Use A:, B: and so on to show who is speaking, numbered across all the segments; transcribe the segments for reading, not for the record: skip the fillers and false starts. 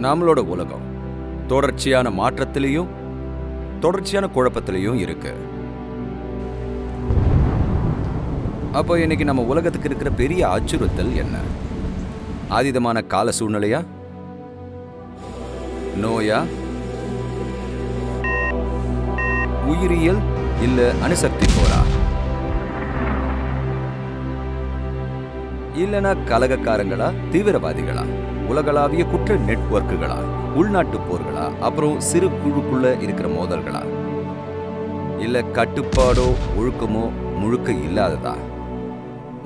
A: நம்மளோட உலகம் தொடர்ச்சியான மாற்றத்திலையும் தொடர்ச்சியான குழப்பத்திலையும் இருக்கு. அப்போ இன்னைக்கு நம்ம உலகத்துக்கு இருக்கிற பெரிய அச்சுறுத்தல் என்ன? ஆதிதமான கால சூழ்நிலையா, நோயா, உயிரியல், இல்ல அணுசக்தி போரா, இல்லனா கலகக்காரங்களா, தீவிரவாதிகளா, உலகளாவிய குற்ற நெட்வொர்க்குகளா, உள்நாட்டு போர்களா, அப்புறம் சிறு குழுக்குள்ள இருக்கிற மோதல்களா, இல்ல கட்டுப்பாடோ ஒழுக்கமோ முழுக்க இல்லாததா?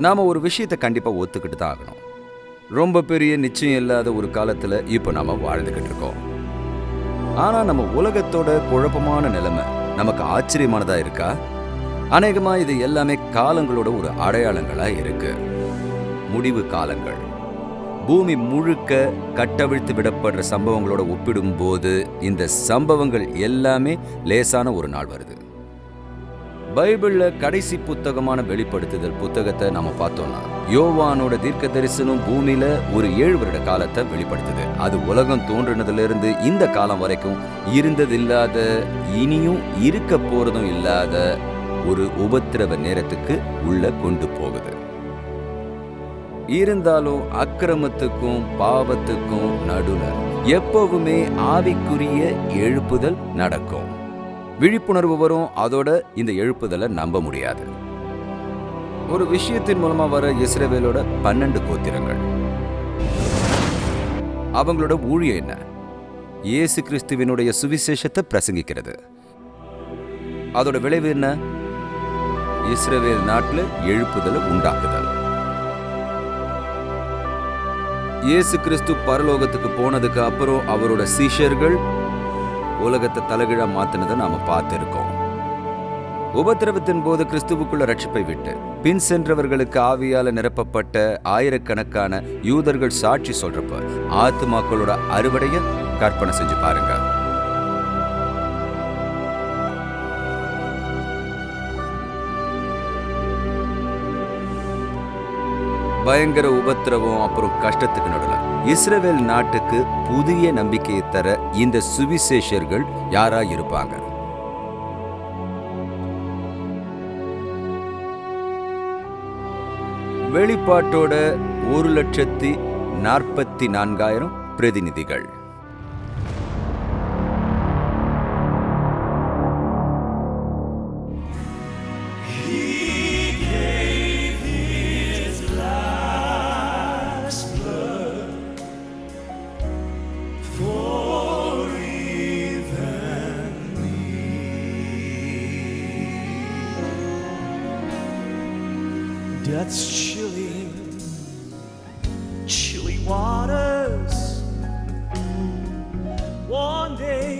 A: நாம ஒரு விஷயத்தை கண்டிப்பா ஒத்துக்கிட்டு தான் ஆகணும். ரொம்ப பெரிய நிச்சயம் இல்லாத ஒரு காலத்துல இப்ப நாம வாழ்ந்துகிட்டு இருக்கோம். ஆனா நம்ம உலகத்தோட குழப்பமான நிலைமை நமக்கு ஆச்சரியமானதா இருக்கா? அநேகமா இது எல்லாமே காலங்களோட ஒரு அடையாளங்களா இருக்கு. முடிவு காலங்கள். பூமி முழுக்க கட்டவிழ்த்து விடப்படுற சம்பவங்களோட ஒப்பிடும் போது இந்த சம்பவங்கள் எல்லாமே லேசான ஒரு நாள் வருது. பைபிள்ல கடைசி புத்தகமான வெளிப்படுத்துதல் புத்தகத்தை நாம பார்த்தோம்னா, யோவானோட தீர்க்க தரிசனம் பூமியில ஒரு 7 வருட காலத்தை வெளிப்படுத்துது. அது உலகம் தோன்றினதுல இருந்து இந்த காலம் வரைக்கும் இருந்ததில்லாத, இனியும் இருக்க போறதும் இல்லாத ஒரு உபத்திரவ நேரத்துக்கு உள்ள கொண்டு போகுது. இருந்தாலும் அக்கிரமத்துக்கும் பாவத்துக்கும் நடுவுல எப்பவுமே ஆவிக்குரிய எழுப்புதல் நடக்கும். விழிப்புணர்வு வரும், அதோட இந்த எழுப்புதலை நம்ப முடியாது. ஒரு விஷயத்தின் மூலமா வர இஸ்ரவேலோட 12 கோத்திரங்கள், அவங்களோட ஊழியம் என்ன? இயேசு கிறிஸ்துவினுடைய சுவிசேஷத்தை பிரசங்கிக்கிறது. அதோட விளைவு என்ன? இஸ்ரவேல் நாட்டில் எழுப்புதலை உண்டாக்குதல். இயேசு கிறிஸ்து பரலோகத்துக்கு போனதுக்கு அப்புறம் அவரோட சீஷர்கள் உலகத்தை தலைகீழா மாத்தினதை நாம பார்த்திருக்கோம். உபத்திரவத்தின் போது கிறிஸ்துவுக்குள்ள ரட்சிப்பை விட்டு பின் சென்றவர்களுக்கு ஆவியால நிரப்பப்பட்ட ஆயிரக்கணக்கான யூதர்கள் சாட்சி சொல்றப்ப ஆத்துமாக்களோட அறுவடைய கற்பனை செஞ்சு பாருங்க. பயங்கர உபத்திரவம் அப்புறம் கஷ்டத்துக்கு நடுவில் இஸ்ரவேல் நாட்டுக்கு புதிய நம்பிக்கையை தர இந்த சுவிசேஷர்கள் யாரா இருப்பாங்க? வெளிப்பாட்டோட 1,44,000 பிரதிநிதிகள்.
B: Death's chilly, chilly waters. One day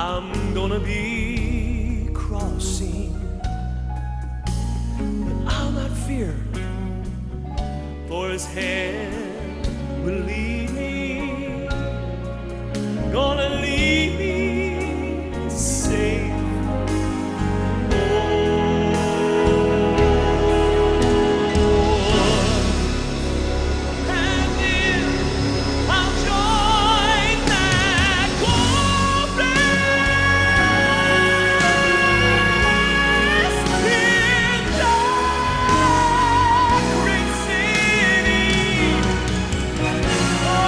B: I'm gonna be crossing, but I'll not fear, for His hand will lead me, gonna lead me safe. Oh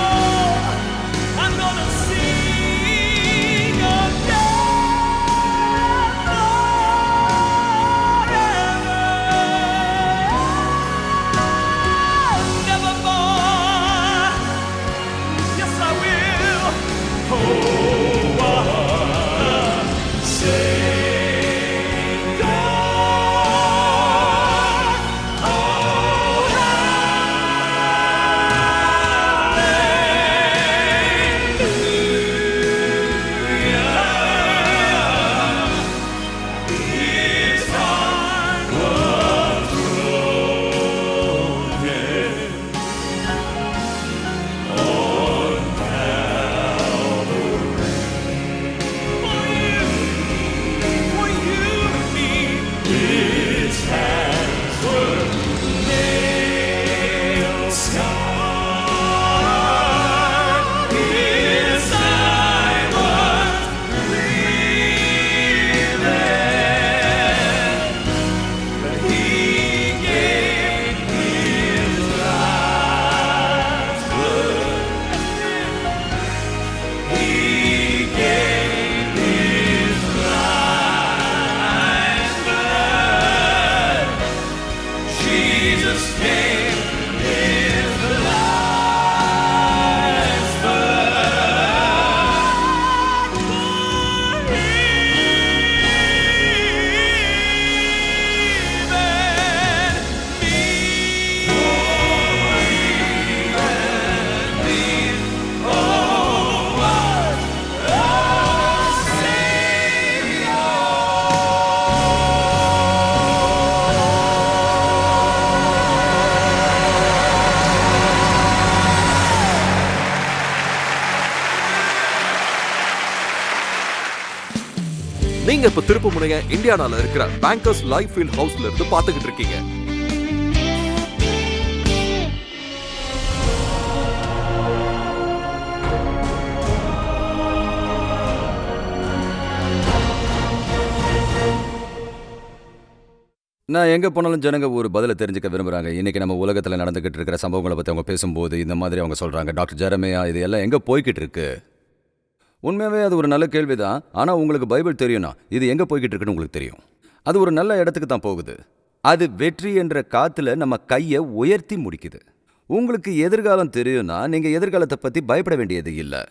C: நீங்க இப்ப திருப்புமுனைய இந்தியானால இருக்கிற பேங்கர்ஸ் லைஃப் ஃபீல்ட் ஹவுஸ்ல இருந்து பாத்துக்கிட்டு இருக்கீங்க.
A: நான் எங்கே போனாலும் ஜனங்க ஒரு பதிலை தெரிஞ்சுக்க விரும்புகிறாங்க. இன்றைக்கி நம்ம உலகத்தில் நடந்துக்கிட்டு இருக்கிற சம்பவங்களை பற்றி அவங்க பேசும்போது இந்த மாதிரி அவங்க சொல்கிறாங்க, டாக்டர் ஜெரமையா இது எல்லாம் எங்கே போய்கிட்டு இருக்கு? உண்மையாகவே அது ஒரு நல்ல கேள்வி தான். ஆனால் உங்களுக்கு பைபிள் தெரியும்னா இது எங்கே போய்கிட்டு இருக்குன்னு உங்களுக்கு தெரியும். அது ஒரு நல்ல இடத்துக்கு தான் போகுது. அது வெற்றி என்ற காற்றுல நம்ம கையை உயர்த்தி முடிக்குது. உங்களுக்கு எதிர்காலம் தெரியும்னா நீங்கள் எதிர்காலத்தை பற்றி பயப்பட வேண்டியது இல்லை.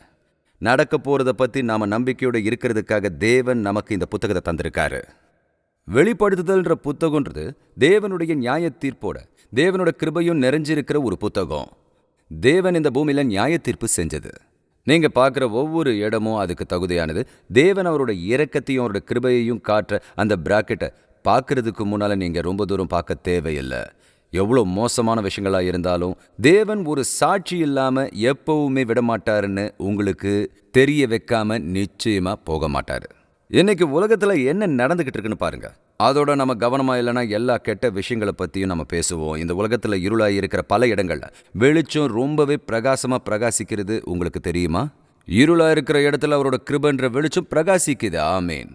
A: நடக்க போகிறத பற்றி நாம் நம்பிக்கையோடு இருக்கிறதுக்காக தேவன் நமக்கு இந்த புத்தகத்தை தந்திருக்காரு. வெளிப்படுத்துதல்ன்ற புத்தகன்றது தேவனுடைய நியாய தீர்ப்போட தேவனோட கிருபையும் நிறைஞ்சிருக்கிற ஒரு புத்தகம். தேவன் இந்த பூமியில நியாய தீர்ப்பு செஞ்சது. நீங்க பார்க்குற ஒவ்வொரு இடமும் அதுக்கு தகுதியானது. தேவன் அவரோட இரக்கத்தையும் அவரோட கிருபையையும் காட்டுற அந்த பிராக்கெட்டை பார்க்கறதுக்கு முன்னால நீங்க ரொம்ப தூரம் பார்க்க தேவையில்லை. எவ்வளோ மோசமான விஷயங்களா இருந்தாலும் தேவன் ஒரு சாட்சி இல்லாம எப்பவுமே விடமாட்டாருன்னு உங்களுக்கு தெரிய வைக்காம நிச்சயமா போக மாட்டாரு. இன்னைக்கு உலகத்துல என்ன நடந்துகிட்டு இருக்குன்னு பாருங்க. அதோட நம்ம கவனமா இல்லைன்னா எல்லா கெட்ட விஷயங்களை பத்தியும் நம்ம பேசுவோம். இந்த உலகத்துல இருளாய் இருக்கிற பல இடங்கள்ல வெளிச்சம் ரொம்பவே பிரகாசமா பிரகாசிக்கிறது உங்களுக்கு தெரியுமா? இருளா இருக்கிற இடத்துல அவரோட கிருபன்ற வெளிச்சம் பிரகாசிக்குது. ஆமீன்.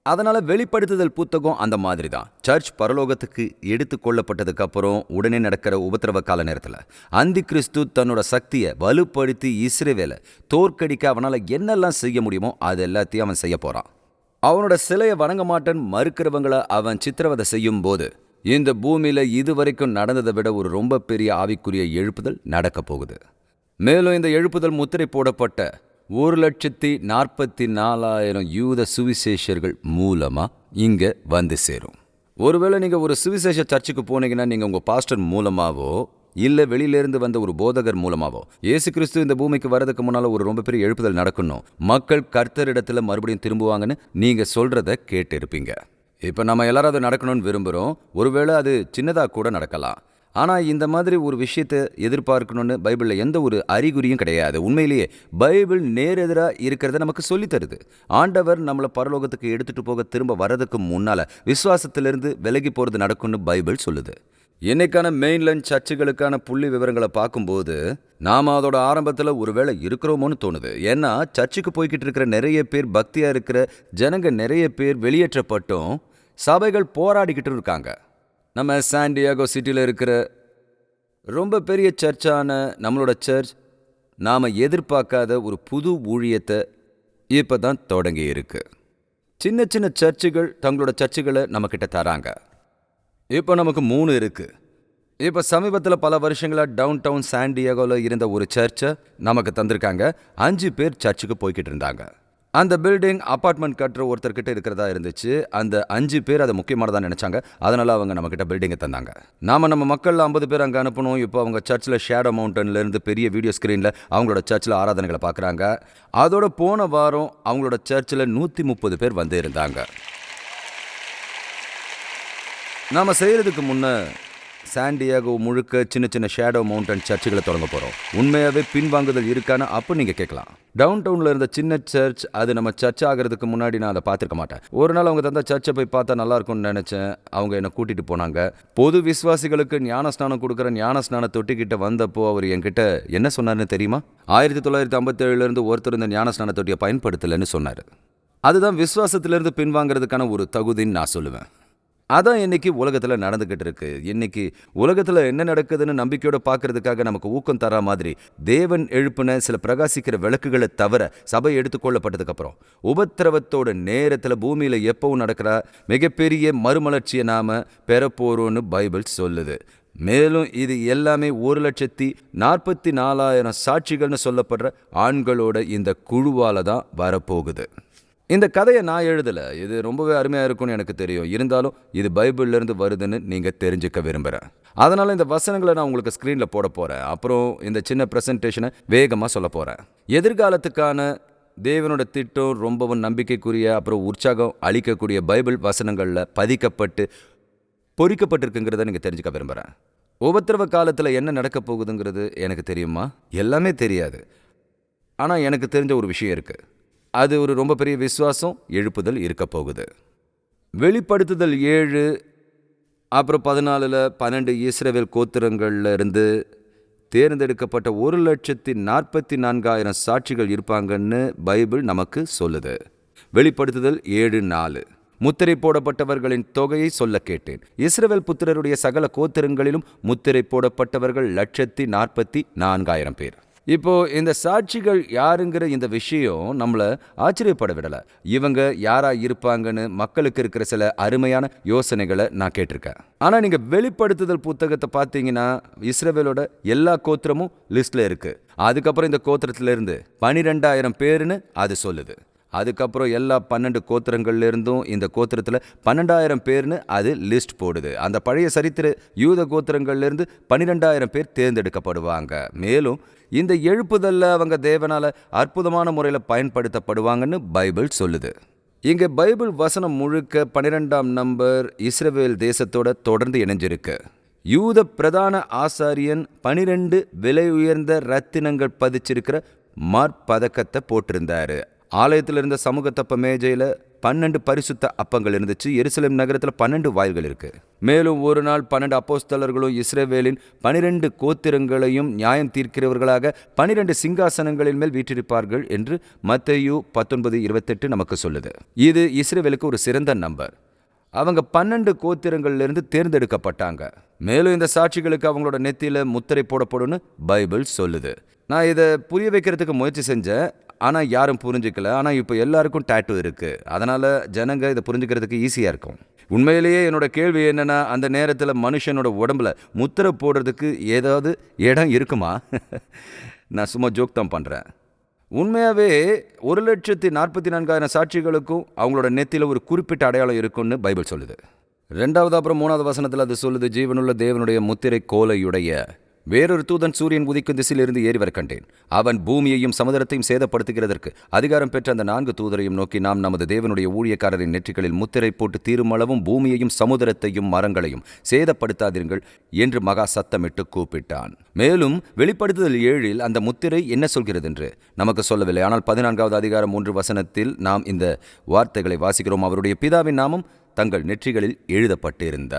A: அதனால வெளிப்படுத்துதல் புத்தகம் அந்த மாதிரி தான். சர்ச் பரலோகத்துக்கு எடுத்து கொள்ளப்பட்டதுக்கு அப்புறம் உடனே நடக்கிற உபத்திரவ கால நேரத்தில் அந்தி கிறிஸ்து தன்னோட சக்தியை வலுப்படுத்தி இஸ்ரவேலை தோற்கடிக்க அவனால் என்னெல்லாம் செய்ய முடியுமோ அது எல்லாத்தையும் அவன் செய்ய போகிறான். அவனோட சிலையை வணங்க மாட்டேன் மறுக்கிறவங்களை அவன் சித்திரவதை செய்யும் போது இந்த பூமியில் இதுவரைக்கும் நடந்ததை விட ஒரு ரொம்ப பெரிய ஆவிக்குரிய எழுப்புதல் நடக்க போகுது. மேலும் இந்த எழுப்புதல் முத்திரை போடப்பட்ட 1,44,000 யூத சுவிசேஷர்கள் மூலமா இங்க வந்து சேரும். ஒருவேளை நீங்க ஒரு சுவிசேஷ சர்ச்சுக்கு போனீங்கன்னா நீங்க உங்க பாஸ்டர் மூலமாவோ இல்ல வெளியிலிருந்து வந்த ஒரு போதகர் மூலமாவோ இயேசு கிறிஸ்து இந்த பூமிக்கு வரதுக்கு முன்னால ஒரு ரொம்ப பெரிய எழுப்புதல் நடக்கணும், மக்கள் கர்த்தரிடத்துல மறுபடியும் திரும்புவாங்கன்னு நீங்க சொல்றத கேட்டு இருப்பீங்க. இப்ப நம்ம எல்லாரும் அது நடக்கணும்னு விரும்புறோம். ஒருவேளை அது சின்னதா கூட நடக்கலாம். ஆனால் இந்த மாதிரி ஒரு விஷயத்தை எதிர்பார்க்கணும்னு பைபிளில் எந்த ஒரு அறிகுறியும் கிடையாது. உண்மையிலேயே பைபிள் நேரெதிராக இருக்கிறத நமக்கு சொல்லித்தருது. ஆண்டவர் நம்மளை பரலோகத்துக்கு எடுத்துகிட்டு போக திரும்ப வர்றதுக்கு முன்னால் விசுவாசத்திலிருந்து விலகி போகிறது நடக்கும்னு பைபிள் சொல்லுது. இன்னைக்கான மெயின்லைன் சர்ச்சுகளுக்கான புள்ளி விவரங்களை பார்க்கும்போது நாம் அதோட ஆரம்பத்தில் ஒருவேளை இருக்கிறோமோன்னு தோணுது. ஏன்னா சர்ச்சுக்கு போய்கிட்டு இருக்கிற நிறைய பேர், பக்தியாக இருக்கிற ஜனங்க நிறைய பேர் வெளியேற்றப்பட்டும் சபைகள் போராடிக்கிட்டு இருக்காங்க. நம்ம சாண்டியாகோ சிட்டியில் இருக்கிற ரொம்ப பெரிய சர்ச்சான நம்மளோட சர்ச் நாம் எதிர்பார்க்காத ஒரு புது ஊழியத்தை இப்போ தான் தொடங்கி இருக்கு. சின்ன சின்ன சர்ச்சுகள் தங்களோட சர்ச்சுகளை நம்மக்கிட்ட தராங்க. இப்போ நமக்கு 3 இருக்கு. இப்போ சமீபத்தில் பல வருஷங்களாக டவுன் டவுன் சாண்டியாகோவில் இருந்த ஒரு சர்ச்சை நமக்கு தந்திருக்காங்க. 5 பேர் சர்ச்சுக்கு போய்கிட்டு இருந்தாங்க. அந்த பில்டிங் அப்பார்ட்மெண்ட் கட்டுற ஒருத்தர்கிட்ட இருக்கிறதா இருந்துச்சு. அந்த 5 பேர் அதை முக்கியமானதாக நினைச்சாங்க. அதனால அவங்க நம்மக்கிட்ட பில்டிங்கை தந்தாங்க. நம்ம மக்கள் 50 பேர் அங்கே அனுப்பணும். இப்போ அவங்க சர்ச்சில் ஷேடோ மவுண்டன்லேருந்து பெரிய வீடியோ ஸ்க்ரீனில் அவங்களோட சர்ச்சில் ஆராதனைகளை பார்க்குறாங்க. அதோட போன வாரம் அவங்களோட சர்ச்சில் 130 பேர் வந்து இருந்தாங்க. நாம் செய்கிறதுக்கு முன்னே சாண்டியாகோ முழுக்க சின்ன சின்ன ஷேடோ மவுண்டன் சர்ச்சுகளை தொடங்க போகிறோம். உண்மையாகவே பின்வாங்குதல் இருக்கான்னு அப்போ நீங்கள் கேட்கலாம். டவுன் டவுனில் இருந்த சின்ன சர்ச் அது நம்ம சர்ச் ஆகிறதுக்கு முன்னாடி நான் அதை பார்த்துருக்க மாட்டேன். ஒரு நாள் அவங்க தந்த சர்ச்சை போய் பார்த்தா நல்லா இருக்கும்னு நினச்சேன். அவங்க என்னை கூட்டிகிட்டு போனாங்க. பொது விசுவாசிகளுக்கு ஞானஸ்நானம் கொடுக்குற ஞானஸ்நான தொட்டிக்கிட்ட வந்தப்போ அவர் என்கிட்ட என்ன சொன்னார்னு தெரியுமா? 1957 ஒருத்தர் இந்த ஞானஸ்நான தொட்டியை பயன்படுத்தலைன்னு சொன்னார். அதுதான் விசுவாசத்திலிருந்து பின்வாங்கிறதுக்கான ஒரு தகுதின்னு நான் சொல்லுவேன். அதான் இன்னைக்கு உலகத்தில் நடந்துக்கிட்டு இருக்கு. இன்னைக்கு உலகத்தில் என்ன நடக்குதுன்னு நம்பிக்கையோட பார்க்கறதுக்காக நமக்கு ஊக்கம் தர மாதிரி தேவன் எழுப்பின சில பிரகாசிக்கிற விளக்குகளை தவிர சபை எடுத்துக்கொள்ளப்பட்டதுக்கு அப்புறம் உபத்திரவத்தோட நேரத்தில் பூமியில் எப்பவும் நடக்கிற மிகப்பெரிய மறுமலர்ச்சியை நாம பெறப்போறோம்னு பைபிள் சொல்லுது. மேலும் இது எல்லாமே 1,44,000 சாட்சிகள்னு சொல்லப்படுற ஆண்களோட இந்த குழுவால தான் வரப்போகுது. இந்த கதையை நான் எழுதலை. இது ரொம்பவே அருமையாக இருக்கும்னு எனக்கு தெரியும். இருந்தாலும் இது பைபிள்லேருந்து வருதுன்னு நீங்கள் தெரிஞ்சுக்க விரும்புகிறேன். அதனால் இந்த வசனங்களை நான் உங்களுக்கு ஸ்க்ரீனில் போட போகிறேன். அப்புறம் இந்த சின்ன ப்ரெசன்டேஷனை வேகமாக சொல்ல போகிறேன். எதிர்காலத்துக்கான தேவனோட திட்டம் ரொம்பவும் நம்பிக்கைக்குரிய அப்புறம் உற்சாகம் அளிக்கக்கூடிய பைபிள் வசனங்களில் பதிக்கப்பட்டு பொறிக்கப்பட்டிருக்குங்கிறத நீங்கள் தெரிஞ்சுக்க விரும்புகிறேன். உபத்திரவ காலத்தில் என்ன நடக்க போகுதுங்கிறது எனக்கு தெரியுமா? எல்லாமே தெரியாது. ஆனால் எனக்கு தெரிஞ்ச ஒரு விஷயம் இருக்குது. அது ஒரு ரொம்ப பெரிய விசுவாசம், எழுப்புதல் இருக்க போகுது. வெளிப்படுத்துதல் 7 அப்புறம் 14 12 இஸ்ரவேல் கோத்திரங்கள்ல இருந்து தேர்ந்தெடுக்கப்பட்ட 1,44,000 சாட்சிகள் இருப்பாங்கன்னு பைபிள் நமக்கு சொல்லுது. வெளிப்படுத்துதல் 7:4 முத்திரை போடப்பட்டவர்களின் தொகையை சொல்ல கேட்டேன். இஸ்ரவேல் புத்திரருடைய சகல கோத்திரங்களிலும் முத்திரை போடப்பட்டவர்கள் 1,44,000 பேர். இப்போ இந்த சாட்சிகள் யாருங்கிற இந்த விஷயம் நம்மளை ஆச்சரியப்பட விடல. இவங்க யாரா இருப்பாங்கன்னு மக்களுக்கு இருக்கிற சில அருமையான யோசனைகளை நான் கேட்டிருக்கேன். ஆனா நீங்க வெளிப்படுத்துதல் புத்தகத்தை பார்த்தீங்கன்னா இஸ்ரவேலோட எல்லா கோத்திரமும் லிஸ்ட்ல இருக்கு. அதுக்கப்புறம் இந்த கோத்திரத்துல இருந்து 12,000 பேருன்னு அது சொல்லுது. அதுக்கப்புறம் எல்லா 12 கோத்திரங்கள்ல இருந்தும் இந்த கோத்திரத்தில் 12,000 பேர்னு அது லிஸ்ட் போடுது. அந்த பழைய சரித்திர யூத கோத்திரங்கள்ல இருந்து 12,000 பேர் தேர்ந்தெடுக்கப்படுவாங்க. மேலும் இந்த எழுப்புதல்ல அவங்க தேவனால அற்புதமான முறையில் பயன்படுத்தப்படுவாங்கன்னு பைபிள் சொல்லுது. இங்கே பைபிள் வசனம் முழுக்க 12ஆம் நம்பர் இஸ்ரவேல் தேசத்தோட தொடர்ந்து இணைஞ்சிருக்கு. யூத பிரதான ஆசாரியன் 12 விலை உயர்ந்த ரத்தினங்கள் பதிச்சிருக்கிற மார்பதக்கத்தை போட்டிருந்தாரு. ஆலயத்தில் இருந்த சமூகத்தப்ப மேஜையில் 12 பரிசுத்த அப்பங்கள் இருந்துச்சு. எருசலேம் நகரத்தில் 12 வாயில்கள் இருக்கு. மேலும் ஒரு நாள் 12 அப்போஸ்தலர்களும் இஸ்ரவேலின் 12 கோத்திரங்களையும் நியாயம் தீர்க்கிறவர்களாக 12 சிங்காசனங்களின் மேல் வீற்றிருப்பார்கள் என்று மத்தேயு 19:28 நமக்கு சொல்லுது. இது இஸ்ரவேலுக்கு ஒரு சிறந்த நம்பர். அவங்க 12 கோத்திரங்கள்லேருந்து தேர்ந்தெடுக்கப்பட்டாங்க. மேலும் இந்த சாட்சிகளுக்கு அவங்களோட நெத்தியில் முத்திரை போடப்படும்னு பைபிள் சொல்லுது. நான் இதை புரிய வைக்கிறதுக்கு முயற்சி செஞ்சேன், ஆனால் யாரும் புரிஞ்சுக்கல. ஆனால் இப்போ எல்லாருக்கும் டேட்டூ இருக்குது, அதனால் ஜனங்க இதை புரிஞ்சுக்கிறதுக்கு ஈஸியாக இருக்கும். உண்மையிலேயே என்னோட கேள்வி என்னென்னா, அந்த நேரத்தில் மனுஷனோட உடம்புல முத்திரை போடுறதுக்கு ஏதாவது இடம் இருக்குமா? நான் சும்மா ஜோக் தான் பண்ணுறேன். உண்மையாகவே 1,44,000 சாட்சிகளுக்கும் அவங்களோட நெத்தியில் ஒரு குறிப்பிட்ட அடையாளம் இருக்குன்னு பைபிள் சொல்லுது. 2வது அப்புறம் 3வது வசனத்தில் அது சொல்லுது, ஜீவனுள்ள தேவனுடைய முத்திரை கோலையுடைய வேறொரு தூதன் சூரியன் உதிக்கும் திசையிலிருந்து ஏறி வர கண்டேன். அவன் பூமியையும் சமுதிரத்தையும் சேதப்படுத்துகிறதற்கு அதிகாரம் பெற்ற அந்த 4 தூதரையும் நோக்கி, நாம் நமது தேவனுடைய ஊழியக்காரரின் நெற்றிகளில் முத்திரை போட்டு தீருமளவும் பூமியையும் சமுதிரத்தையும் மரங்களையும் சேதப்படுத்தாதீர்கள் என்று மகா சத்தமிட்டு கூப்பிட்டான். மேலும் வெளிப்படுத்துதல் 7 அந்த முத்திரை என்ன சொல்கிறது என்று நமக்கு சொல்லவில்லை. ஆனால் 14வது அதிகாரம் 1 வசனத்தில் நாம் இந்த வார்த்தைகளை வாசிக்கிறோம். அவருடைய பிதாவின் நாமம் தங்கள் நெற்றிகளில் எழுதப்பட்டிருந்த.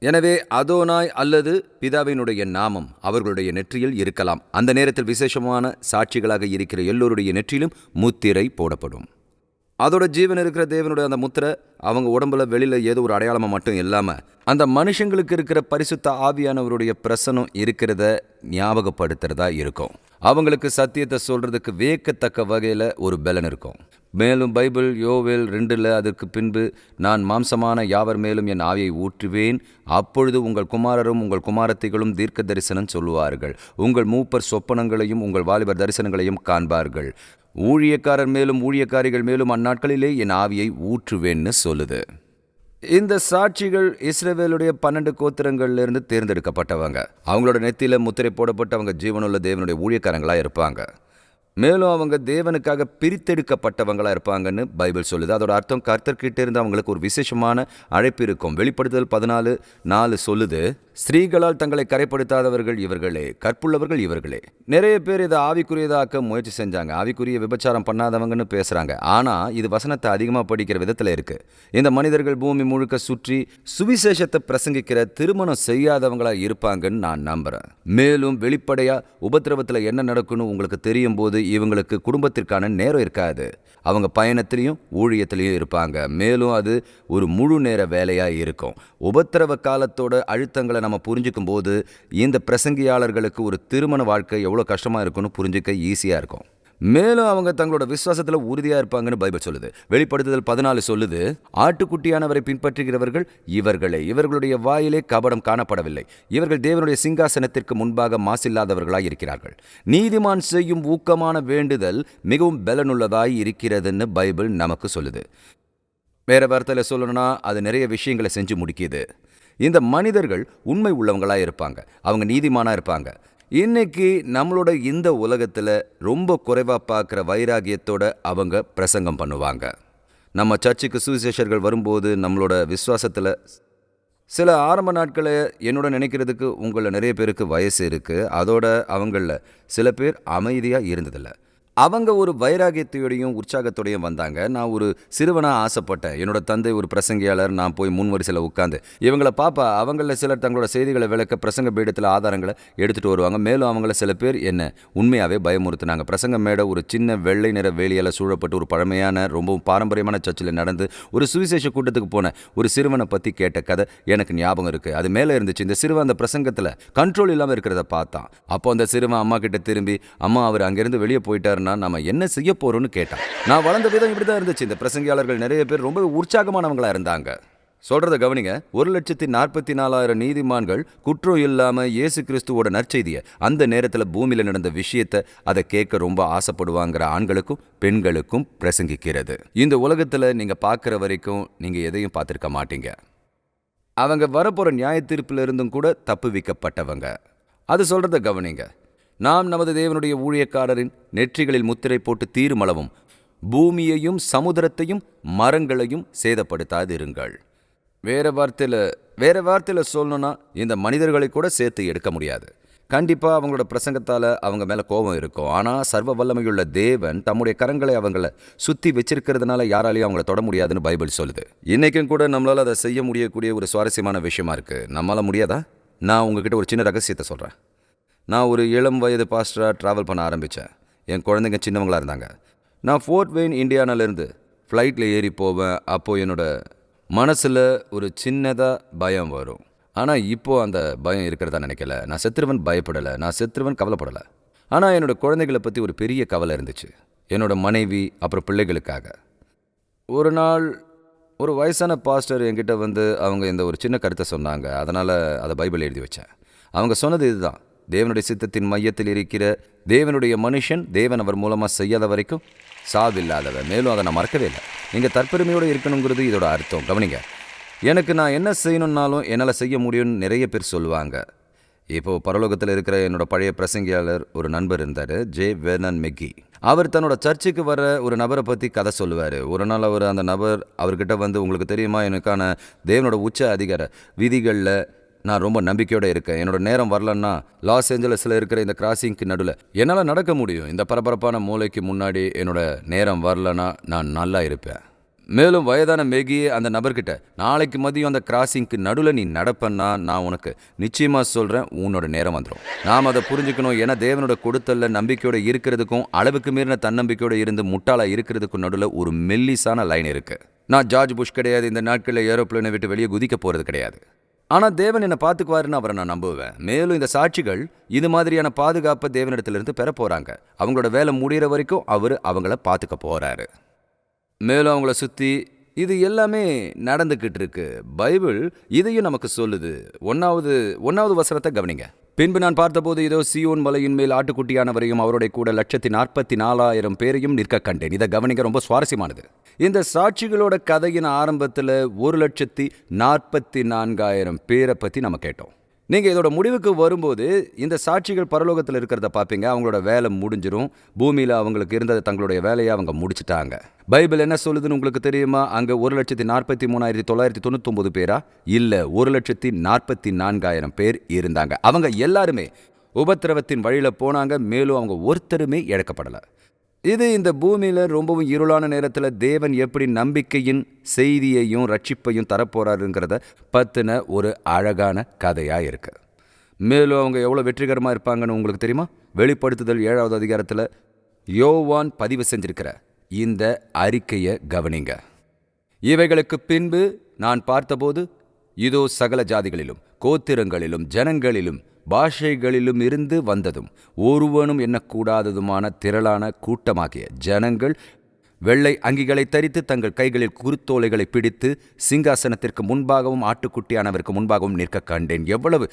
A: எனவே அதோனாய் அல்லது பிதாவினுடைய நாமம் அவர்களுடைய நெற்றியில் இருக்கலாம். அந்த நேரத்தில் விசேஷமான சாட்சிகளாக இருக்கிற எல்லோருடைய நெற்றியிலும் முத்திரை போடப்படும். அதோட ஜீவன் இருக்கிற தேவனுடைய அந்த முத்திரை அவங்க உடம்புல வெளியில் ஏதோ ஒரு அடையாளமாக மட்டும் இல்லாமல் அந்த மனுஷங்களுக்கு இருக்கிற பரிசுத்த ஆவியானவருடைய பிரசனம் இருக்கிறத ஞாபகப்படுத்துறதா இருக்கும். அவங்களுக்கு சத்தியத்தை சொல்றதுக்கு வியக்கத்தக்க வகையில் ஒரு பலன் இருக்கும். மேலும் பைபிள் யோவேல் 2 அதற்கு பின்பு, நான் மாம்சமான யாவர் மேலும் என் ஆவியை ஊற்றுவேன், அப்பொழுது உங்கள் குமாரரும் உங்கள் குமாரத்திகளும் தீர்க்க தரிசனம் சொல்லுவார்கள், உங்கள் மூப்பர் சொப்பனங்களையும் உங்கள் வாலிபர் தரிசனங்களையும் காண்பார்கள், ஊழியக்காரர் மேலும் ஊழியக்காரிகள் மேலும் அந்நாட்களிலே என் ஆவியை ஊற்றுவேன்னு சொல்லுது. இந்த சாட்சிகள் இஸ்ரவேலுடைய 12 கோத்திரங்கள்லேருந்து தேர்ந்தெடுக்கப்பட்டவங்க. அவங்களோட நெத்தியில் முத்திரை போடப்பட்டவங்க ஜீவனுள்ள தேவனுடைய ஊழியக்காரங்களாக இருப்பாங்க. மேலும் அவங்க தேவனுக்காக பிரித்தெடுக்கப்பட்டவங்களாக இருப்பாங்கன்னு பைபிள் சொல்லுது. அதோட அர்த்தம், கர்த்தர்கிட்ட இருந்து அவங்களுக்கு ஒரு விசேஷமான அழைப்பு இருக்கும். வெளிப்படுத்துதல் 14:4 சொல்லுது, ஸ்திரீகளால் தங்களை கரைப்படுத்தாதவர்கள் இவர்களே, கற்புள்ளவர்கள் இவர்களே. நிறைய பேர் இதை ஆவிக்குரியதாக்க முயற்சி செஞ்சாங்க, ஆவிக்குரிய விபச்சாரம் பண்ணாதவங்கன்னு பேசுகிறாங்க. ஆனால் இது வசனத்தை அதிகமாக படிக்கிற விதத்தில் இருக்குது. இந்த மனிதர்கள் பூமி முழுக்க சுற்றி சுவிசேஷத்தை பிரசங்கிக்கிற திருமணம் செய்யாதவங்களாக இருப்பாங்கன்னு நான் நம்புகிறேன். மேலும் வெளிப்படையாக உபத்திரவத்தில் என்ன நடக்குன்னு உங்களுக்கு தெரியும் போது இவங்களுக்கு குடும்பத்திற்கான நேரம் இருக்காது. அவங்க பயணத்திலையும் ஊழியத்திலையும் இருப்பாங்க. மேலும் அது ஒரு முழு நேர வேலையாக இருக்கும். உபத்திரவ காலத்தோட அழுத்தங்களை நம்ம புரிஞ்சுக்கும் போது இந்த பிரசங்கியாளர்களுக்கு ஒரு திருமண வாழ்க்கை எவ்வளோ கஷ்டமாக இருக்குன்னு புரிஞ்சுக்க ஈஸியாக இருக்கும். மேலும் அவங்க தங்களோட விசுவாசத்தில் உறுதியாக இருப்பாங்கன்னு பைபிள் சொல்லுது. வெளிப்படுத்துதல் 14 சொல்லுது, ஆட்டுக்குட்டியானவரை பின்பற்றுகிறவர்கள் இவர்களே, இவர்களுடைய வாயிலே கபடம் காணப்படவில்லை, இவர்கள் தேவனுடைய சிங்காசனத்திற்கு முன்பாக மாசில்லாதவர்களாய் இருக்கிறார்கள், நீதிமான் செய்யும் ஊக்கமான வேண்டுதல் மிகவும் பலனுள்ளதாய் இருக்கிறதுன்னு பைபிள் நமக்கு சொல்லுது. வேற வார்த்தையில் சொல்லணும்னா அது நிறைய விஷயங்களை செஞ்சு முடிக்கிது. இந்த மனிதர்கள் உண்மை உள்ளவங்களாக இருப்பாங்க, அவங்க நீதிமானாக இருப்பாங்க. இன்னைக்கு நம்மளோட இந்த உலகத்தில் ரொம்ப குறைவாக பார்க்குற வைராகியத்தோட அவங்க பிரசங்கம் பண்ணுவாங்க. நம்ம சர்ச்சுக்கு சுவிசேஷர்கள் வரும்போது நம்மளோட விசுவாசத்தில் சில ஆரம்ப நாட்களை என்னோட நினைக்கிறதுக்கு உங்களில் நிறைய பேருக்கு வயசு இருக்குது. அதோட அவங்களில் சில பேர் அமைதியாக இருந்ததில்லை. அவங்க ஒரு வைராகியத்தோடையும் உற்சாகத்தோடையும் வந்தாங்க. நான் ஒரு சிறுவனா ஆசைப்பட்டேன். என்னோட தந்தை ஒரு பிரசங்கியாளர். நான் போய் முன் வரிசையில் உட்காந்து இவங்கள பாப்பா. அவங்கள சிலர் தங்களோட செய்திகளை விளக்க பிரசங்க பீடத்தில் ஆதாரங்களை எடுத்துகிட்டு வருவாங்க. மேலும் அவங்கள சில பேர் என்ன உண்மையாகவே பயமுறுத்தினாங்க. பிரசங்க மேடை ஒரு சின்ன வெள்ளை நிற வேலியால் சூழப்பட்டு ஒரு பழமையான ரொம்பவும் பாரம்பரியமான சர்ச்சில் நடந்து ஒரு சுவிசேஷ கூட்டத்துக்கு போன ஒரு சிறுவனை பற்றி கேட்ட கதை எனக்கு ஞாபகம் இருக்குது. அது மேலே இருந்துச்சு. இந்த சிறுவன் அந்த பிரசங்கத்தில் கண்ட்ரோல் இல்லாமல் இருக்கிறத பார்த்தான். அப்போ அந்த சிறுவன் அம்மா கிட்ட திரும்பி, அம்மா அவர் அங்கேருந்து வெளியே போயிட்டாருன்னா நம்ம என்ன செய்ய போறோம்னு கேட்டான். நான் வளர்ந்த விதம் இப்படி தான் இருந்துச்சு. இந்த பிரசங்கியாளர்கள் நிறைய பேர் ரொம்ப உற்சாகமானவங்களா இருந்தாங்க. சொல்றத கவனிங்க. 1,44,000 நீதிமான்கள் குற்றம் இல்லாம இயேசு கிறிஸ்துவோட நற்செய்தியை அந்த நேரத்தில் பூமியில நடந்த விஷயத்தை அதை கேட்க ரொம்ப ஆசைப்படுவாங்கிற ஆண்களுக்கும் பெண்களுக்கும் பிரசங்கிக்கிறது. இந்த உலகத்துல நீங்க பார்க்குற வரைக்கும் நீங்க எதையும் பார்த்திருக்க மாட்டீங்க. அவங்க வரப்போற நியாய தீர்ப்பில் இருந்தும் கூட தப்பு வைக்கப்பட்டவங்க. அது சொல்றத கவனிங்க. நாம் நமது தேவனுடைய ஊழியக்காரரின் நெற்றிகளில் முத்திரை போட்டு தீருமளவும் பூமியையும் சமுத்திரத்தையும் மரங்களையும் சேதப்படுத்தாது இருங்கள். வேற வார்த்தையில் சொல்லணும்னா இந்த மனிதர்களை கூட சேர்த்து எடுக்க முடியாது. கண்டிப்பாக அவங்களோட பிரசங்கத்தால் அவங்க மேலே கோபம் இருக்கும். ஆனால் சர்வ வல்லமையுள்ள தேவன் தம்முடைய கரங்களை அவங்கள சுற்றி வச்சிருக்கிறதுனால யாராலையும் அவங்கள தொட முடியாதுன்னு பைபிள் சொல்லுது. இன்றைக்கும் கூட நம்மளால் அதை செய்ய முடியக்கூடிய ஒரு சுவாரஸ்யமான விஷயமா இருக்குது. நம்மளால் முடியாதா? நான் உங்ககிட்ட ஒரு சின்ன ரகசியத்தை சொல்கிறேன். நான் ஒரு இளம் வயது பாஸ்டராக ட்ராவல் பண்ண ஆரம்பித்தேன். என் குழந்தைங்க சின்னவங்களாக இருந்தாங்க. நான் ஃபோர்ட் வெயின் இண்டியானாலேருந்து ஃப்ளைட்டில் ஏறி போவேன். அப்போது என்னோட மனசில் ஒரு சின்னதாக பயம் வரும். ஆனால் இப்போது அந்த பயம் இருக்கிறதா நினைக்கல. நான் செத்துருவன் பயப்படலை, நான் செத்துருவன் கவலைப்படலை. ஆனால் என்னோட குழந்தைகளை பற்றி ஒரு பெரிய கவலை இருந்துச்சு. என்னோட மனைவி அப்புறம் பிள்ளைகளுக்காக. ஒரு நாள் ஒரு வயசான பாஸ்டர் என்கிட்ட வந்து அவங்க இந்த ஒரு சின்ன கருத்தை சொன்னாங்க. அதனால் அதை பைபிள் எழுதி வச்சேன். அவங்க சொன்னது இதுதான்: தேவனுடைய சித்தத்தின் மையத்தில் இருக்கிற தேவனுடைய மனுஷன் தேவன் அவர் மூலமாக செய்யாத வரைக்கும் சாவில்லாதவர். மேலும் அதை நான் மறக்கவே இல்லை. நீங்கள் தற்பெருமையோடு இருக்கணுங்கிறது இதோட அர்த்தம். கவனிங்க. எனக்கு நான் என்ன செய்யணுன்னாலும் என்னால் செய்ய முடியும்னு நிறைய பேர் சொல்லுவாங்க. இப்போது பரலோகத்தில் இருக்கிற என்னோட பழைய பிரசங்கியாளர் ஒரு நண்பர் இருந்தார், ஜே வெர்னன் மெக்கி. அவர் தன்னோட சர்ச்சுக்கு வர ஒரு நபரை பற்றி கதை சொல்லுவார். ஒரு நாள் அந்த நபர் அவர்கிட்ட வந்து, உங்களுக்கு தெரியுமா, எனக்கான தேவனோட உச்ச அதிகார விதிகளில் நான் ரொம்ப நம்பிக்கையோடு இருக்கேன். என்னோட நேரம் வரலன்னா லாஸ் ஏஞ்சலஸில் இருக்கிற இந்த கிராசிங்க்கு நடுவில் என்னால் நடக்க முடியும். இந்த பரபரப்பான மூளைக்கு முன்னாடி என்னோட நேரம் வரலன்னா நான் நல்லா இருப்பேன். மேலும் வயதான மேகியே அந்த நபர்கிட்ட, நாளைக்கு மதியம் அந்த கிராசிங்க்கு நடுவில் நீ நடப்பன்னா நான் உனக்கு நிச்சயமாக சொல்கிறேன், உன்னோட நேரம் வந்துடும். நாம் அதை புரிஞ்சுக்கணும். ஏன்னா தேவனோட கொடுத்தல்ல நம்பிக்கையோடு இருக்கிறதுக்கும் அளவுக்கு மீறின தன்னம்பிக்கையோடு இருந்து முட்டாளாக இருக்கிறதுக்கும் நடுவில் ஒரு மெல்லிசான லைன் இருக்குது. நான் ஜார்ஜ் புஷ் கிடையாது. இந்த நாட்களில் ஏரோப்ளேனை விட்டு வெளியே குதிக்க போகிறது கிடையாது. ஆனால் தேவன் என்னை பார்த்துக்குவாருன்னு அவரை நான் நம்புவேன். மேலும் இந்த சாட்சிகள் இது மாதிரியான பாதுகாப்பை தேவனிடத்திலிருந்து பெற போகிறாங்க. அவங்களோட வேலை முடிகிற வரைக்கும் அவர் அவங்கள பார்த்துக்க போகிறாரு. மேலும் அவங்கள சுற்றி இது எல்லாமே நடந்துக்கிட்டு இருக்கு. பைபிள் இதையும் நமக்கு சொல்லுது. ஒன்றாவது வசனத்தை கவனிங்க. பின்பு நான் பார்த்தபோது இதோ சீயோன் மலையின் மேல் ஆட்டுக்குட்டியானவரையும் அவருடைய கூட 144,000 பேரையும் நிற்க கண்டேன். இதை கவனிக்க, ரொம்ப சுவாரஸ்யமானது. இந்த சாட்சிகளோட கதையின் ஆரம்பத்தில் 1,44,000 பேரை பற்றி நம்ம கேட்டோம். நீங்கள் இதோட முடிவுக்கு வரும்போது இந்த சாட்சிகள் பரலோகத்தில் இருக்கிறத பார்ப்பீங்க. அவங்களோட வேலை முடிஞ்சிடும். பூமியில் அவங்களுக்கு இருந்த தங்களுடைய வேலையை அவங்க முடிச்சிட்டாங்க. பைபிள் என்ன சொல்லுதுன்னு உங்களுக்கு தெரியுமா? அங்கே 1,43,999 பேரா? இல்லை, 1,44,000 பேர் இருந்தாங்க. அவங்க எல்லாருமே உபத்திரவத்தின் வழியில் போனாங்க. மேலும் அவங்க ஒருத்தருமே இழக்கப்படலை. இது இந்த பூமியில் ரொம்பவும் இருளான நேரத்தில் தேவன் எப்படி நம்பிக்கையின் செய்தியையும் ரட்சிப்பையும் தரப்போறாருங்கிறத பற்றின ஒரு அழகான கதையாக இருக்கு. மேலும் அவங்க எவ்வளோ வெற்றிகரமாக இருப்பாங்கன்னு உங்களுக்கு தெரியுமா? வெளிப்படுத்துதல் 7வது அதிகாரத்தில் யோவான் பதிவு செஞ்சிருக்கிற இந்த அறிக்கையை கவனிங்க. இவைகளுக்கு பின்பு நான் பார்த்தபோது இதோ சகல ஜாதிகளிலும் கோத்திரங்களிலும் ஜனங்களிலும் பாஷைகளிலும் இருந்து வந்ததும் ஒருவனும் எண்ணக்கூடாததுமான திரளான கூட்டமாகிய ஜனங்கள் வெள்ளை அங்கிகளை தரித்து தங்கள் கைகளில் குருத்தோலைகளை பிடித்து சிங்காசனத்திற்கு முன்பாகவும் ஆட்டுக்குட்டியானவருக்கு முன்பாகவும் நிற்க கண்டேன். எவ்வளவு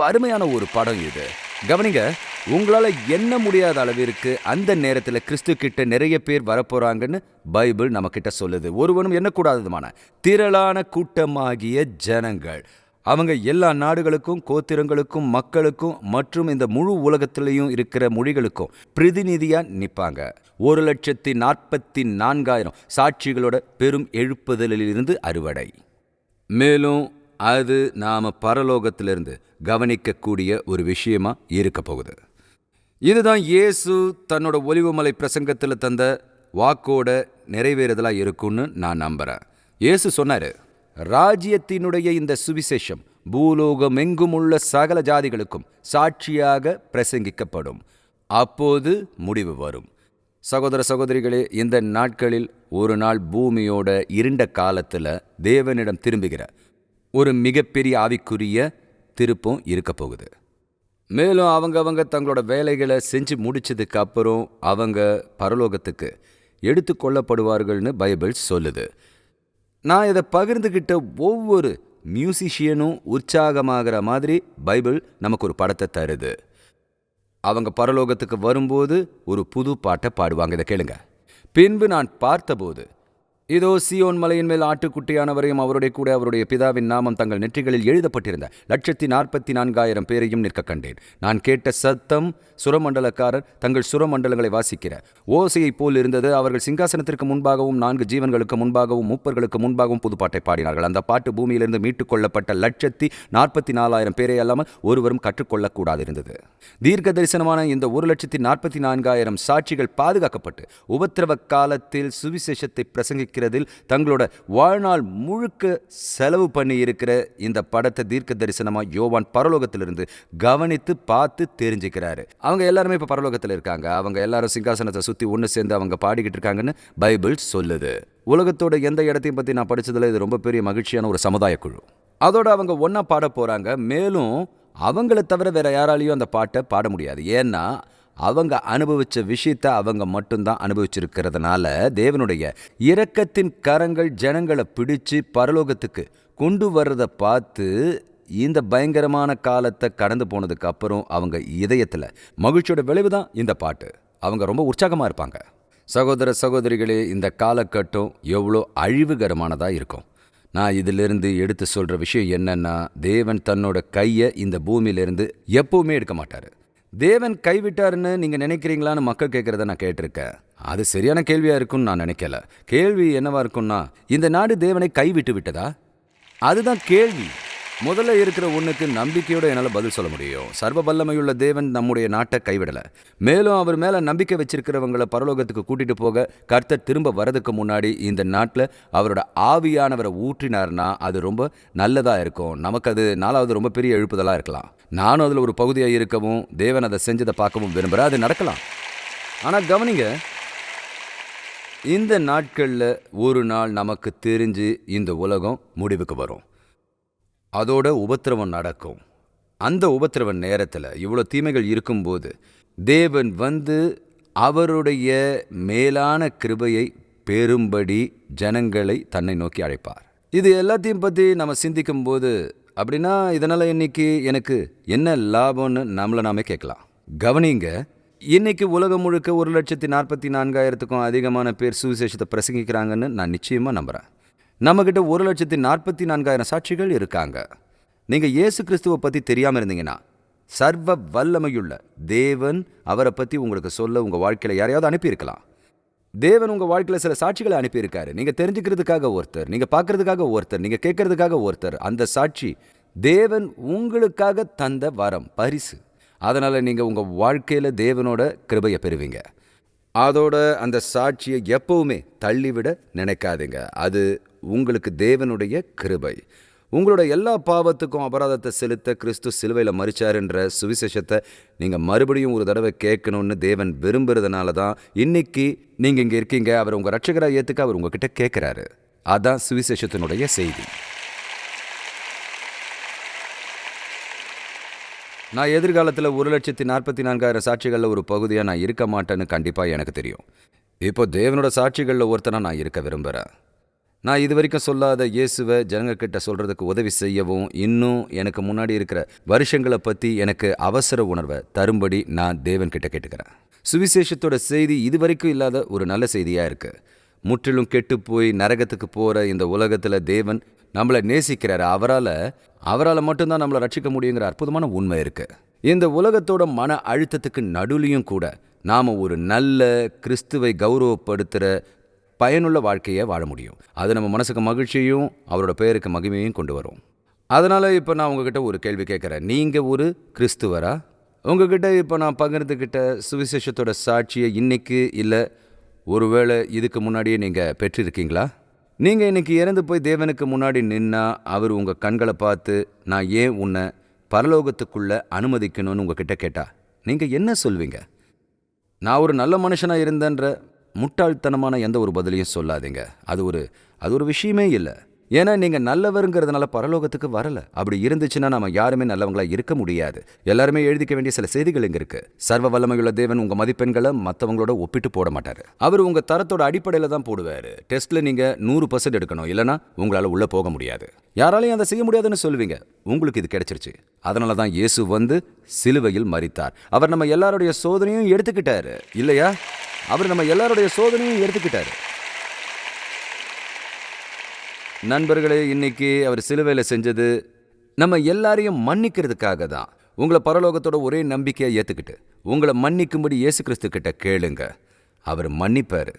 A: அருமையான ஒரு படம் இது. கவனிங்க. உங்களால் எண்ண முடியாத அளவிற்கு அந்த நேரத்தில் கிறிஸ்து கிட்ட நிறைய பேர் வரப்போறாங்கன்னு பைபிள் நம்ம கிட்ட சொல்லுது. ஒருவனும் எண்ணக்கூடாததுமான திரளான கூட்டமாகிய ஜனங்கள். அவங்க எல்லா நாடுகளுக்கும் கோத்திரங்களுக்கும் மக்களுக்கும் மற்றும் இந்த முழு உலகத்திலையும் இருக்கிற மொழிகளுக்கும் பிரதிநிதியாக நிற்பாங்க. 1,44,000 சாட்சிகளோட பெரும் எழுப்புதலிலிருந்து அறுவடை. மேலும் அது நாம் பரலோகத்திலிருந்து கவனிக்கக்கூடிய ஒரு விஷயமா இருக்க போகுது. இதுதான் இயேசு தன்னோட ஒலிவுமலை பிரசங்கத்தில் தந்த வாக்கோட நிறைவேறுதலாக இருக்கும்னு நான் நம்புகிறேன். இயேசு சொன்னார், ராஜ்யத்தினுடைய இந்த சுவிசேஷம் பூலோகம் எங்கும் உள்ள சகல ஜாதிகளுக்கும் சாட்சியாக பிரசங்கிக்கப்படும், அப்போது முடிவு வரும். சகோதர சகோதரிகளே, இந்த நாட்களில் ஒரு நாள் பூமியோட இருண்ட காலத்தில் தேவனிடம் திரும்புகிற ஒரு மிகப்பெரிய ஆவிக்குரிய திருப்பம் இருக்க போகுது. மேலும் அவங்க தங்களோட வேலைகளை செஞ்சு முடிச்சதுக்கு அப்புறம் அவங்க பரலோகத்துக்கு எடுத்து கொள்ளப்படுவார்கள்னு பைபிள் சொல்லுது. நான் இதை பகிர்ந்துக்கிட்ட ஒவ்வொரு மியூசிஷியனும் உற்சாகமாகிற மாதிரி பைபிள் நமக்கு ஒரு படத்தை தருது. அவங்க பரலோகத்துக்கு வரும்போது ஒரு புது பாட்டை பாடுவாங்க. இதை கேளுங்க. பின்பு நான் பார்த்தபோது இதோ சீயோன் மலையின் மேல் ஆட்டுக்குட்டியானவரையும் அவருடைய கூட அவருடைய பிதாவின் நாமம் தங்கள் நெற்றிகளில் எழுதப்பட்டிருந்த 144,000 பேரையும் நிற்க கண்டேன். நான் கேட்ட சத்தம் சுரமண்டலக்காரர் தங்கள் சுரமண்டலங்களை வாசிக்கிற ஓசையைப் போல் இருந்தது. அவர்கள் சிங்காசனத்திற்கு முன்பாகவும் 4 ஜீவன்களுக்கு முன்பாகவும் மூப்பர்களுக்கு முன்பாகவும் புதுப்பாட்டை பாடினார்கள். அந்த பாட்டு பூமியிலிருந்து மீட்டுக் கொள்ளப்பட்ட 144,000 பேரை அல்லாமல் ஒருவரும் கற்றுக்கொள்ளக்கூடாது இருந்தது. தீர்க்க தரிசனமான இந்த 144,000 சாட்சிகள் பாதுகாக்கப்பட்டு உபத்திரவ காலத்தில் சுவிசேஷத்தை பிரசங்கிக்கிறதில் தங்களோட வாழ்நாள் முழுக்க செலவு பண்ணி இருக்கிற இந்த படத்தை தீர்க்க தரிசனமா யோவான் பரலோகத்திலிருந்து கவனித்து பார்த்து தெரிஞ்சுக்கிறாரு. அவங்க எல்லாருமே இப்ப பரலோகத்தில் இருக்காங்க. அவங்க எல்லாரும் சிங்காசனத்தை சுத்தி ஒன்று சேர்ந்து அவங்க பாடிக்கிட்டு இருக்காங்கன்னு பைபிள் சொல்லுது. உலகத்தோட எந்த இடத்தையும் பத்தி நான் படிச்சதுல இது ரொம்ப பெரிய மகிழ்ச்சியான ஒரு சமுதாய குழு. அதோட அவங்க ஒன்னா பாட போறாங்க. மேலும் அவங்கள தவிர வேற யாராலையும் அந்த பாட்டை பாட முடியாது. ஏன்னா அவங்க அனுபவிச்ச விஷயத்தை அவங்க மட்டும்தான் அனுபவிச்சிருக்கிறதுனால தேவனுடைய இரக்கத்தின் கரங்கள் ஜனங்களை பிடிச்சு பரலோகத்துக்கு கொண்டு வர்றதை பார்த்து இந்த பயங்கரமான காலத்தை கடந்து போனதுக்கு அப்புறம் அவங்க இதயத்தில் மகிழ்ச்சியோட விளைவு தான் இந்த பாட்டு. அவங்க ரொம்ப உற்சாகமாக இருப்பாங்க. சகோதர சகோதரிகளே, இந்த காலகட்டம் எவ்வளோ அழிவுகரமானதாக இருக்கும். நான் இதிலிருந்து எடுத்து சொல்கிற விஷயம் என்னன்னா, தேவன் தன்னோட கையை இந்த பூமியிலிருந்து எப்பவுமே எடுக்க மாட்டார். தேவன் கைவிட்டாருன்னு நீங்கள் நினைக்கிறீங்களான்னு மக்கள் கேட்குறத நான் கேட்டிருக்கேன். அது சரியான கேள்வியாக இருக்கும்னு நான் நினைக்கல. கேள்வி என்னவா இருக்கும்னா, இந்த நாடு தேவனை கைவிட்டு விட்டதா? அதுதான் கேள்வி. முதல்ல இருக்கிற ஒன்றுக்கு நம்பிக்கையோடு என்னால் பதில் சொல்ல முடியும். சர்வ வல்லமையுள்ள தேவன் நம்முடைய நாட்டை கைவிடலை. மேலும் அவர் மேலே நம்பிக்கை வச்சிருக்கிறவங்களை பரலோகத்துக்கு கூட்டிகிட்டு போக கர்த்தர் திரும்ப வரதுக்கு முன்னாடி இந்த நாட்டில் அவரோட ஆவியானவரை ஊற்றினார்னா அது ரொம்ப நல்லதாக இருக்கும். நமக்கு அது 4வது ரொம்ப பெரிய எழுப்புதலாக இருக்கலாம். நானும் அதில் ஒரு பகுதியாக இருக்கவும் தேவன் அதை செஞ்சதை பார்க்கவும் விரும்புகிறேன். அது நடக்கலாம். ஆனால் கவனிங்க, இந்த நாட்களில் ஒரு நாள் நமக்கு தெரிஞ்சு இந்த உலகம் முடிவுக்கு வரும். அதோட உபத்திரவம் நடக்கும். அந்த உபத்திரவ நேரத்தில் இவ்வளோ தீமைகள் இருக்கும்போது தேவன் வந்து அவருடைய மேலான கிருபையை பெறும்படி ஜனங்களை தன்னை நோக்கி அழைப்பார். இது எல்லாத்தையும் பற்றி நம்ம சிந்திக்கும் போது அப்படின்னா இதனால் இன்னைக்கு எனக்கு என்ன லாபம்னு நம்மளை நாமே கேட்கலாம். கவனிங்க, இன்னைக்கு உலகம் முழுக்க 144,000க்கும் அதிகமான பேர் சுவிசேஷத்தை பிரசங்கிக்கிறாங்கன்னு நான் நிச்சயமாக நம்புகிறேன். நம்மக்கிட்ட 144,000 சாட்சிகள் இருக்காங்க. நீங்கள் இயேசு கிறிஸ்துவை பற்றி தெரியாமல் இருந்தீங்கன்னா சர்வ வல்லமையுள்ள தேவன் அவரை பற்றி உங்களுக்கு சொல்ல உங்கள் வாழ்க்கையில் யாரையாவது அனுப்பியிருக்கலாம். தேவன் உங்கள் வாழ்க்கையில் சில சாட்சிகளை அனுப்பியிருக்காரு. நீங்கள் தெரிஞ்சுக்கிறதுக்காக ஒருத்தர், நீங்கள் பார்க்கறதுக்காக ஒருத்தர், நீங்கள் கேட்கறதுக்காக ஒருத்தர். அந்த சாட்சி தேவன் உங்களுக்காக தந்த வரம், பரிசு. அதனால் நீங்கள் உங்கள் வாழ்க்கையில் தேவனோட கிருபையை பெறுவீங்க. அதோட அந்த சாட்சியை எப்பவுமே தள்ளிவிட நினைக்காதீங்க. அது உங்களுக்கு தேவனுடைய கிருபை. உங்களோட எல்லா பாவத்துக்கும் அபராதத்தை செலுத்த கிறிஸ்து சிலுவையில் மரிச்சாருன்ற சுவிசேஷத்தை நீங்கள் மறுபடியும் ஒரு தடவை கேட்கணும்னு தேவன் விரும்புறதுனால தான் இன்னைக்கு நீங்கள் இங்கே இருக்கீங்க. அவர் உங்கள் ரட்சகராக ஏற்றுக்க அவர் உங்ககிட்ட கேட்குறாரு. அதான் சுவிசேஷத்தினுடைய செய்தி. நான் எதிர்காலத்தில் 144,000 சாட்சிகளில் ஒரு பகுதியாக நான் இருக்க மாட்டேன்னு கண்டிப்பாக எனக்கு தெரியும். இப்போ தேவனோட சாட்சிகளில் ஒருத்தனாக நான் இருக்க விரும்புகிறேன். நான் இது வரைக்கும் சொல்லாத இயேசுவை ஜனங்கக்கிட்ட சொல்கிறதுக்கு உதவி செய்யவும் இன்னும் எனக்கு முன்னாடி இருக்கிற வருஷங்களை பற்றி எனக்கு அவசர உணர்வை தரும்படி நான் தேவன்கிட்ட கேட்டுக்கிறேன். சுவிசேஷத்தோட செய்தி இது வரைக்கும் இல்லாத ஒரு நல்ல செய்தியாக இருக்குது. முற்றிலும் கெட்டு போய் நரகத்துக்கு போகிற இந்த உலகத்தில் தேவன் நம்மளை நேசிக்கிறார். அவரால் மட்டும்தான் நம்மளை ரட்சிக்க முடியுங்கிற அற்புதமான உண்மை இருக்குது. இந்த உலகத்தோட மன அழுத்தத்துக்கு நடுலையும் கூட நாம் ஒரு நல்ல கிறிஸ்துவை கௌரவப்படுத்துகிற பயனுள்ள வாழ்க்கையை வாழ முடியும். அது நம்ம மனசுக்கு மகிழ்ச்சியும் அவரோட பெயருக்கு மகிமையும் கொண்டு வரும். அதனால் இப்போ நான் உங்ககிட்ட ஒரு கேள்வி கேட்குறேன். நீங்கள் ஒரு கிறிஸ்துவரா உங்ககிட்ட இப்போ நான் பகிர்ந்துக்கிட்ட சுவிசேஷத்தோட சாட்சியை இன்னைக்கு இல்லை ஒருவேளை இதுக்கு முன்னாடியே நீங்கள் பெற்றிருக்கீங்களா? நீங்கள் இன்னைக்கு இறந்து போய் தேவனுக்கு முன்னாடி நின்னா அவர் உங்கள் கண்களை பார்த்து நான் ஏன் உன்னை பரலோகத்துக்குள்ளே அனுமதிக்கணும்னு உங்ககிட்ட கேட்டா நீங்கள் என்ன சொல்வீங்க? நான் ஒரு நல்ல மனுஷனாக இருந்தேன்ற முட்டாள்தனமான எந்த ஒரு பதிலையும் சொல்லாதீங்க. அது ஒரு விஷயமே இல்லை. ஏன்னா நீங்கள் நல்லவருங்கிறதுனால பரலோகத்துக்கு வரல. அப்படி இருந்துச்சுன்னா நம்ம யாருமே நல்லவங்களா இருக்க முடியாது. எல்லாருமே எழுதிக்க வேண்டிய சில செய்திகள் இங்கே இருக்கு. சர்வ வல்லமையுள்ள தேவன் உங்கள் மதிப்பெண்களை மற்றவங்களோட ஒப்பிட்டு போட மாட்டார். அவர் உங்கள் தரத்தோட அடிப்படையில் தான் போடுவார். டெஸ்ட்டில் நீங்கள் 100% எடுக்கணும், இல்லைனா உங்களால் உள்ளே போக முடியாது. யாராலையும் அதை செய்ய முடியாதுன்னு சொல்லுவீங்க. உங்களுக்கு இது கிடைச்சிருச்சு. அதனால தான் இயேசு வந்து சிலுவையில் மரித்தார். அவர் நம்ம எல்லாருடைய சோதனையும் எடுத்துக்கிட்டாரு இல்லையா? அவர் நம்ம எல்லாருடைய சோதனையும் எடுத்துக்கிட்டாரு. நண்பர்களே, இன்னைக்கு அவர் சிலுவையில் செஞ்சது நம்ம எல்லாரையும் மன்னிக்கிறதுக்காக தான். உங்களை பரலோகத்தோட ஒரே நம்பிக்கையை ஏற்றுக்கிட்டு உங்களை மன்னிக்கும்படி இயேசு கிறிஸ்து கிட்ட கேளுங்க. அவர் மன்னிப்பார்.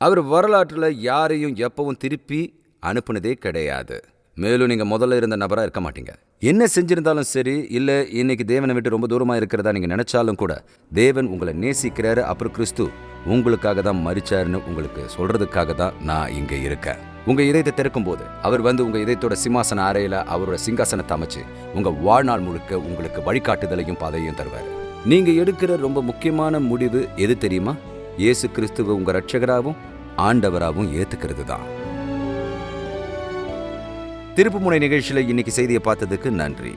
A: அவர் வரலாற்றில் யாரையும் எப்பவும் திருப்பி அனுப்புனதே கிடையாது. மேலும் நீங்கள் முதல்ல இருந்த நபராக இருக்க மாட்டீங்க. என்ன செஞ்சிருந்தாலும் சரி, இல்லை இன்னைக்கு தேவனை விட்டு ரொம்ப தூரமாக இருக்கிறதா நீங்கள் நினைச்சாலும் கூட தேவன் உங்களை நேசிக்கிறாரு. அப்புறம் கிறிஸ்து உங்களுக்காக தான் மரிச்சாருன்னு உங்களுக்கு சொல்றதுக்காக தான் நான் இங்கே இருக்கேன். உங்கள் இதயத்தை திறக்கும் போது அவர் வந்து உங்கள் இதயத்தோட சிம்மாசன அறையில் அவரோட சிங்காசனத்தை அமைச்சு உங்கள் வாழ்நாள் முழுக்க உங்களுக்கு வழிகாட்டுதலையும் பாதையும் தருவார். நீங்கள் எடுக்கிற ரொம்ப முக்கியமான முடிவு எது தெரியுமா? இயேசு கிறிஸ்துவை உங்கள் ரட்சகராகவும் ஆண்டவராகவும் ஏற்றுக்கிறது தான். திருப்புமுனை நிகழ்ச்சியில் இன்னைக்கு செய்தியை பார்த்ததுக்கு நன்றி.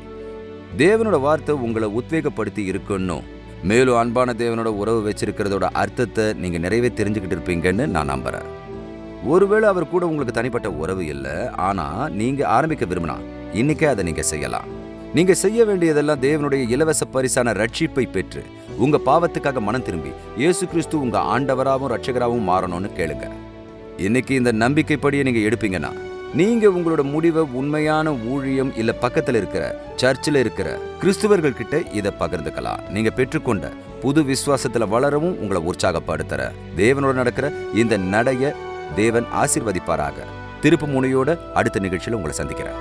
A: தேவனோட வார்த்தை உங்களை உத்வேகப்படுத்தி இருக்கணும். மேலும் அன்பான தேவனோட உறவு வச்சிருக்கிறதோட அர்த்தத்தை நீங்கள் நிறைவே தெரிஞ்சுக்கிட்டு இருப்பீங்கன்னு நான் நம்புகிறேன். ஒருவேளை அவர் கூட உங்களுக்கு தனிப்பட்ட உறவு இல்லை, ஆனால் நீங்கள் ஆரம்பிக்க விரும்பினா இன்னைக்கே அதை நீங்கள் செய்யலாம். நீங்கள் செய்ய வேண்டியதெல்லாம் தேவனுடைய இலவச பரிசான ரட்சிப்பை பெற்று உங்கள் பாவத்துக்காக மனம் திரும்பி இயேசு கிறிஸ்து உங்கள் ஆண்டவராகவும் ரட்சகராகவும் மாறணும்னு கேளுங்க. இன்னைக்கு இந்த நம்பிக்கைப்படியே நீங்கள் எடுப்பீங்கன்னா நீங்க உங்களோட முடிவை உண்மையான ஊழியம் இல்ல பக்கத்தில் இருக்கிற சர்ச்சில் இருக்கிற கிறிஸ்துவர்கள் கிட்ட இதை பகிர்ந்துக்கலாம். நீங்க பெற்றுக்கொண்ட புது விசுவாசத்துல வளரவும் உங்களை உற்சாகப்படுத்துற தேவனோட நடக்கிற இந்த நடைய தேவன் ஆசீர்வதிப்பாராக. திருப்புமுனையோட அடுத்த நிகழ்ச்சியில் உங்களை சந்திக்கிறேன்.